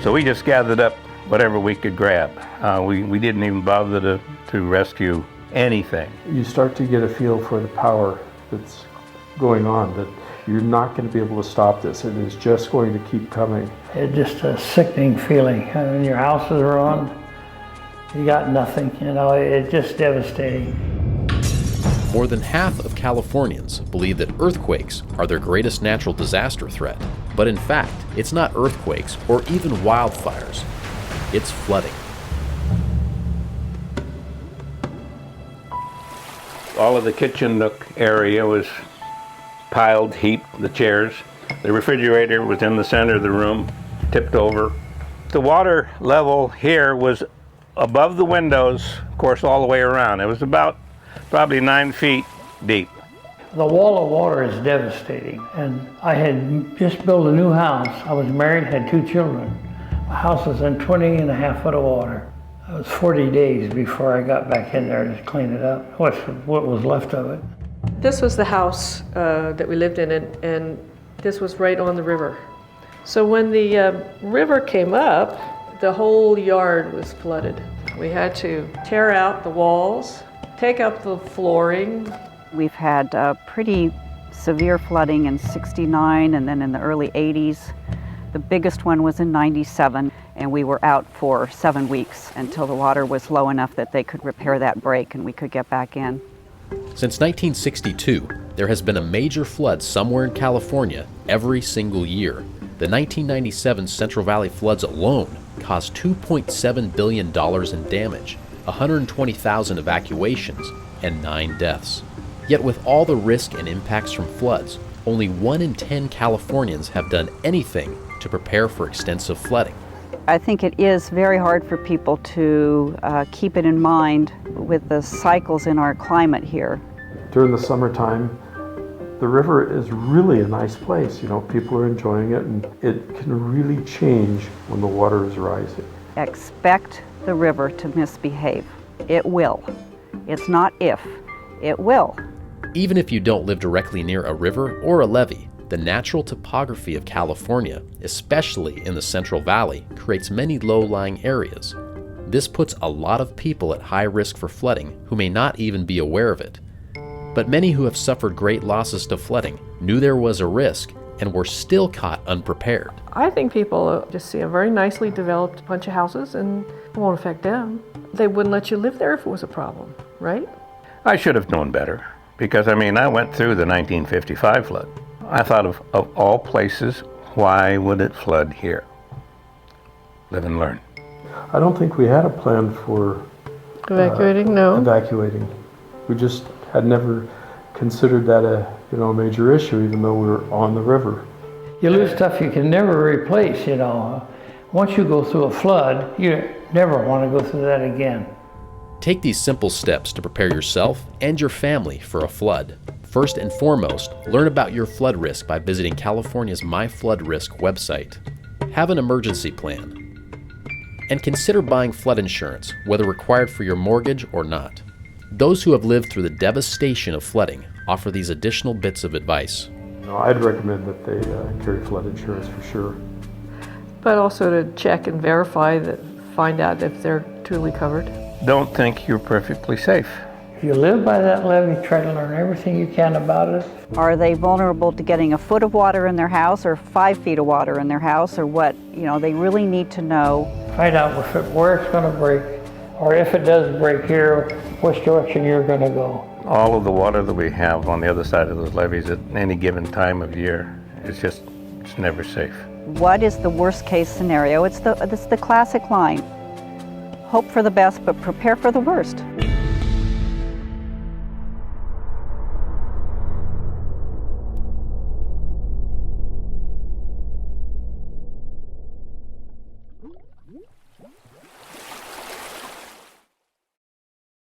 So we just gathered up whatever we could grab. We didn't even bother to rescue anything. You start to get a feel for the power that's going on, that you're not going to be able to stop this. It is just going to keep coming. It's just a sickening feeling. When your house is ruined, you got nothing, it's just devastating. More than half of Californians believe that earthquakes are their greatest natural disaster threat. But in fact, it's not earthquakes or even wildfires. It's flooding. All of the kitchen nook area was piled, heaped, the chairs. The refrigerator was in the center of the room, tipped over. The water level here was above the windows, of course, all the way around. It was about probably 9 feet deep. The wall of water is devastating. And I had just built a new house. I was married, had 2 children. My house was in 20.5 foot of water. It was 40 days before I got back in there to clean it up, what was left of it. This was the house that we lived in, and this was right on the river. So when the river came up, the whole yard was flooded. We had to tear out the walls, take up the flooring. We've had pretty severe flooding in '69 and then in the early '80s. The biggest one was in '97, and we were out for 7 weeks until the water was low enough that they could repair that break and we could get back in. Since 1962, there has been a major flood somewhere in California every single year. The 1997 Central Valley floods alone caused $2.7 billion in damage, 120,000 evacuations, and 9 deaths. Yet with all the risk and impacts from floods, only 1 in 10 Californians have done anything to prepare for extensive flooding. I think it is very hard for people to keep it in mind with the cycles in our climate here. During the summertime, the river is really a nice place. People are enjoying it, and it can really change when the water is rising. Expect the river to misbehave. It will. It's not if, it will. Even if you don't live directly near a river or a levee, the natural topography of California, especially in the Central Valley, creates many low-lying areas. This puts a lot of people at high risk for flooding who may not even be aware of it. But many who have suffered great losses to flooding knew there was a risk and were still caught unprepared. I think people just see a very nicely developed bunch of houses and it won't affect them. They wouldn't let you live there if it was a problem, right? I should have known better, because I went through the 1955 flood. I thought of all places, why would it flood here? Live and learn. I don't think we had a plan for Evacuating? No. evacuating. We just had never considered that a major issue, even though we were on the river. You lose stuff you can never replace, Once you go through a flood, you never want to go through that again. Take these simple steps to prepare yourself and your family for a flood. First and foremost, learn about your flood risk by visiting California's My Flood Risk website. Have an emergency plan. And consider buying flood insurance, whether required for your mortgage or not. Those who have lived through the devastation of flooding offer these additional bits of advice. I'd recommend that they carry flood insurance for sure. But also to check and verify find out if they're truly covered. Don't think you're perfectly safe. If you live by that levee, try to learn everything you can about it. Are they vulnerable to getting a foot of water in their house or 5 feet of water in their house or what? They really need to know. Find out where it's going to break, or if it does break here, which direction you're going to go. All of the water that we have on the other side of those levees at any given time of year is it's never safe. What is the worst case scenario? It's the classic line. Hope for the best, but prepare for the worst.